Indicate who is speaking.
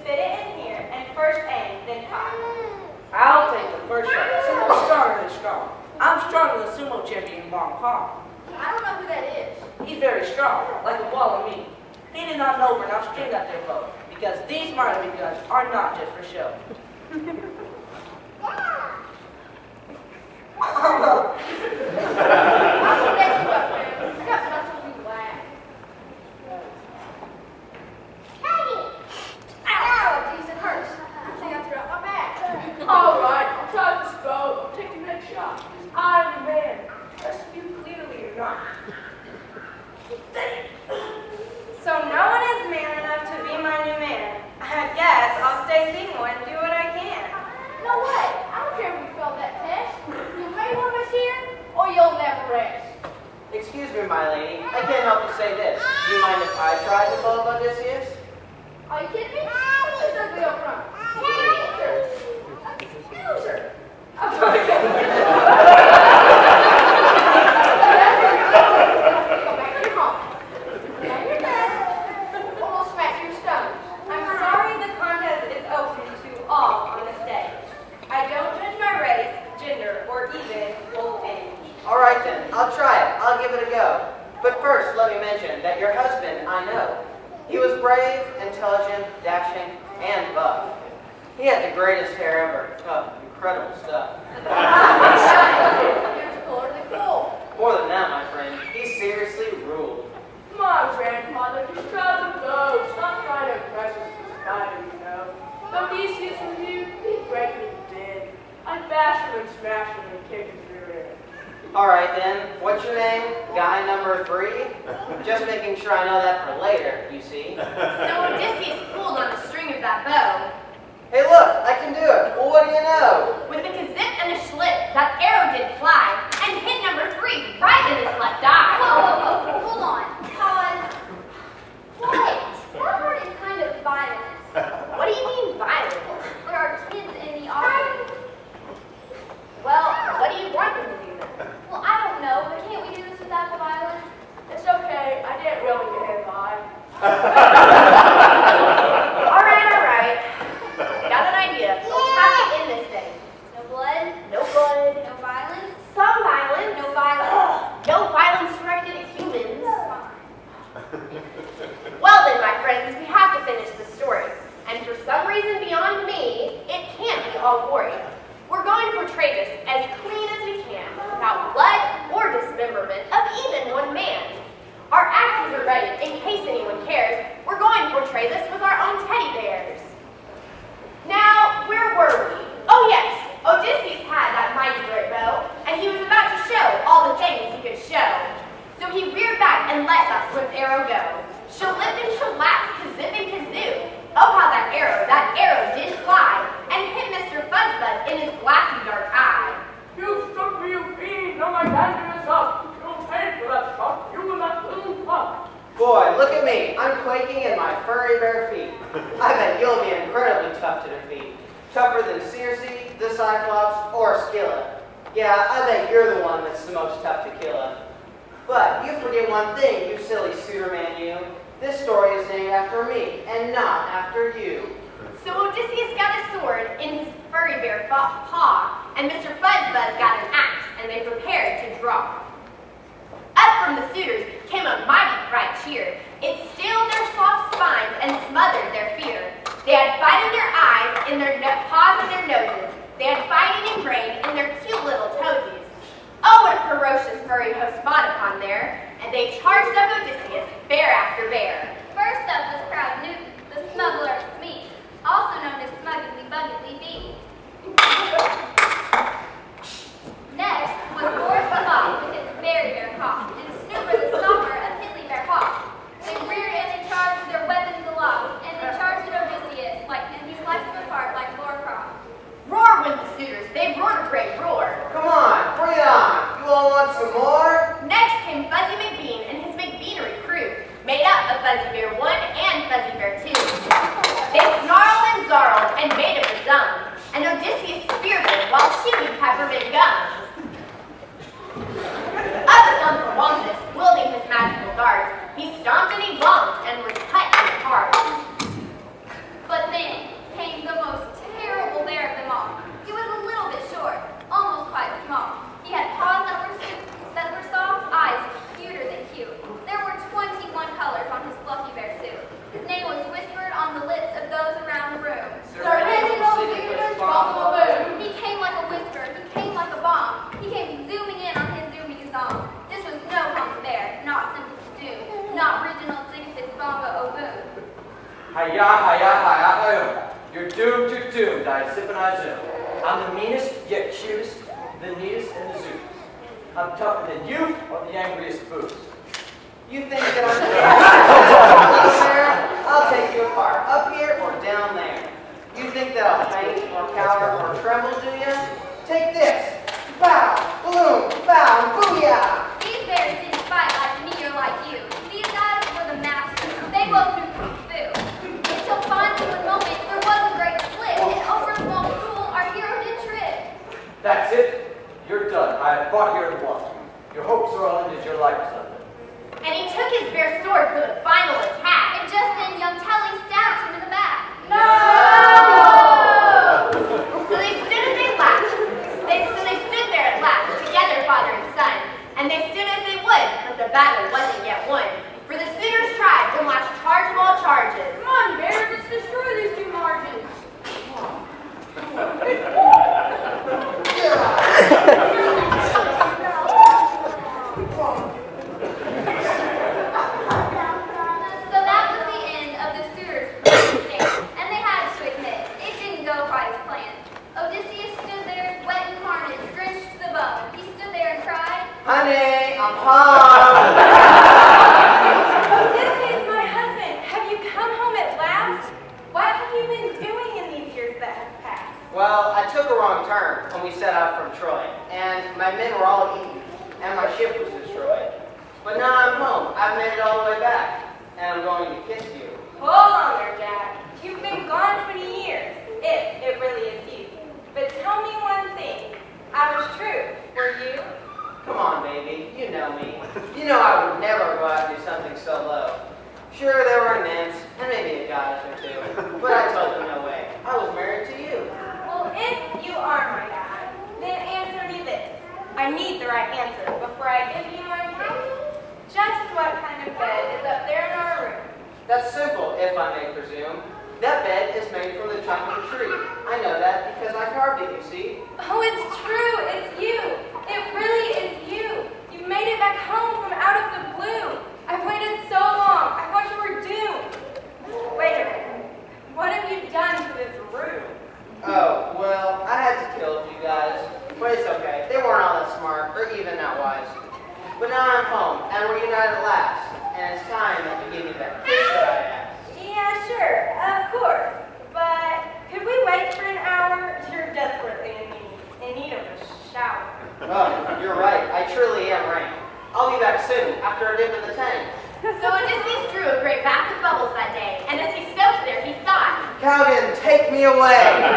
Speaker 1: fit it in here and first aim, then cock.
Speaker 2: I'll take the first shot. Someone stronger than strong. I'm stronger than sumo champion Long Kong.
Speaker 3: I don't know who that is.
Speaker 2: He's very strong, like a ball of meat. He did not know and I'll string up their boat, because these Marley guns are not just for show.
Speaker 4: Alright, I'll try this boat. I'll take the next shot. I'm the man. Trust you clearly or not.
Speaker 1: So no one is man enough to be my new man. I guess I'll stay single and do what I can.
Speaker 3: No way. I don't care if you failed that test. You'll make one of us here, or you'll never rest.
Speaker 5: Excuse me, my lady. I can't help but say this. Do you mind if I try to blow up Odysseus?
Speaker 3: Are you kidding me? Just ugly up front. Loser. I'm sorry. Go back to your home. Down your bed, or we'll smash your stomach.
Speaker 1: I'm sorry the contest is open to all on the stage. I don't judge my race, gender, or even old age.
Speaker 5: All right then, I'll try it. I'll give it a go. But first, let me mention that your husband, I know. He was brave, intelligent, dashing, and buff. He had the greatest hair ever. Oh, incredible stuff.
Speaker 3: Here's Florida cool.
Speaker 5: More than that, my friend, he seriously ruled.
Speaker 4: My grandfather just traveled the globe. Stop trying to impress us with spider, you know. Odysseus with you, he'd break me dead. I'd bash him and smash him and kick his rear end.
Speaker 5: All right then, what's your name? Guy number 3? Just making sure I know that for later, you see.
Speaker 1: So Odysseus pulled on the string of that bow.
Speaker 5: Hey look, I can do it. Well, what do you know?
Speaker 1: With a kazip and a slip, that arrow did fly, and hit number 3 right in his left eye.
Speaker 3: Whoa, hold on. Pause. Wait, that part is kind of violent.
Speaker 1: What do you mean violent?
Speaker 3: There are kids in the audience.
Speaker 1: Well, what do you want them to do then?
Speaker 3: Well, I don't know, but can't we do this without the violence?
Speaker 4: It's okay. I didn't really get hit by.
Speaker 1: All right. Got an idea. How to end this thing?
Speaker 3: No blood?
Speaker 1: No blood.
Speaker 3: No violence?
Speaker 1: Some violence.
Speaker 3: No violence.
Speaker 1: No violence directed at humans. Well then, my friends, we have to finish the story. And for some reason beyond me, it can't be all gory. We're going to portray this as clean as we can, without blood or dismemberment of even one man. Our actors are ready, in case anyone cares. We're going to portray this with our own teddy bears. Now, where were we? Oh yes, Odysseus had that mighty great bow, and he was about to show all the things he could show. So he reared back and let that swift arrow go. Shallip and shallap, kazip and kazoo. Oh, how that arrow did fly, and hit Mr. Fuzzbuzz in his glassy dark eye.
Speaker 4: You struck me, you fiend! Now my dander is up! You'll pay for that shot, you and that little pup!
Speaker 5: Boy, look at me. I'm quaking in my furry bare feet. I bet you'll be incredibly tough to defeat. Tougher than Seussodyey, the Cyclops, or Scylla. Yeah, I bet you're the one that's the most tough to kill. But you forget one thing, you silly suitor man, you. This story is named after me, and not after you.
Speaker 1: So Odysseus got a sword in his furry bear paw, and Mr. Fuzzbuzz got an axe, and they prepared to draw. Up from the suitors came a mighty bright cheer. It stilled their soft spines and smothered their fear. They had fight in their eyes, in their paws and their noses. They had fighting and brain in their cute little toesies. Oh, what a ferocious furry host fought upon there, and they charged up Odysseus, bear after bear.
Speaker 3: First up was proud Newton, the smuggler of Smee, also known as Smuggly Buggly Bee. Next was Boris the Fox with his very bear paw, and Snooper the Stalker of Hiddly Bear Paw. They reared and they charged with their weapons aloft, and they charged at Odysseus, and he sliced them apart like Laura Croft.
Speaker 1: Roar went the suitors, they roared a great roar.
Speaker 5: Come on, bring it on. You all want some more?
Speaker 1: Next came Fuzzy McBean and his McBeanery crew, made up of Fuzzy Bear 1 and Fuzzy Bear 2. They snarled and zarled and made up a zone, and Odysseus speared them while chewing peppermint gum. Up stumped Wompus, wielding his magical darts. He stomped and he blomped and was cut in parts.
Speaker 3: But then came the most terrible bear of them all. He was a little bit short, almost quite small. He had paws that were soft, eyes cuter than cute. There were 21 colors on his fluffy bear suit. His name was whispered on the lips of those around the room.
Speaker 1: Sir Reginald Zolidis, Buffalo.
Speaker 3: He came like a whisper. He came like a bomb. He came zooming in on his zooming song. This was no hunk bear, not simple to do, not Reginald Zolidis Bongo Oboon.
Speaker 6: Hiya, hiya, hiya, hiya. You're doomed, you're doomed. I sip and I zoom. I'm the meanest, yet cutest, the neatest, and the zootest. I'm tougher than you or the angriest boots.
Speaker 5: You think that I'm up there? I'll take you apart, up here or down there. You think that I'll faint or cower or tremble, do you? Take this. Bow, balloon, bow, booyah.
Speaker 3: These bears didn't fight like me or like you. These guys were the masters. They both knew kung fu. Until finally one moment there was a great slip, and over a small stool our hero did trip.
Speaker 6: That's it. You're done. I have fought here and won. Your hopes are all ended. Your life is undone.
Speaker 1: And he took his bare sword for the final attack.
Speaker 3: And just then young Telly stabbed him in the back.
Speaker 1: No! So they stood as they laughed. So they stood there at last, together, father and son. And they stood as they would, but the battle wasn't yet won. For the suitors tried one last charge of all charges.
Speaker 4: Come on, bear, let's destroy these two margins.
Speaker 3: So that was the end of the suitors' state, and they had to admit, it didn't go quite as planned. Odysseus stood there, wet in carnage, drenched to the bone. He stood there and cried,
Speaker 5: Honey, I'm home.
Speaker 7: Odysseus, my husband, have you come home at last? What have you been doing in these years that have passed?
Speaker 5: Well, I took a wrong turn when we set out from Troy, and my men were all eaten, and my ship was destroyed. But now I'm home. I've made it all the way back, and I'm going to kiss you.
Speaker 7: Hold on there, Jack. You've been gone 20 years, if it really is you. But tell me one thing. I was true. Were you?
Speaker 5: Come on, baby. You know me. You know I would never go out and do something so low. Sure, there were nymphs, and maybe a goddess or two, but I told them no way. I was married to you.
Speaker 7: Well, if you are my guy, then answer me this. I need the right answer before I give you my case. Just what kind of bed is up there in our room?
Speaker 5: That's simple, if I may presume. That bed is made from the trunk of a tree. I know that because I carved it, you see.
Speaker 7: Oh, it's true. It's you. It really is you. You made it back home from out of the blue. I've waited so long. I thought you were doomed. Wait a minute. What have you done to this room?
Speaker 5: Oh, well, I had to kill a few guys. But it's okay. They weren't all that smart, or even that wise. But now I'm home, and we're united at last. And it's time that we give me that kiss that I asked.
Speaker 7: Yeah, sure. Of course. But could we wait for an hour? You're desperately in need of a shower.
Speaker 5: Oh, you're right. I truly am right. I'll be back soon, after a dip in the tank.
Speaker 1: So Odysseus drew a great bath of bubbles that day, and as he soaked there, he thought,
Speaker 5: Calvin, take me away.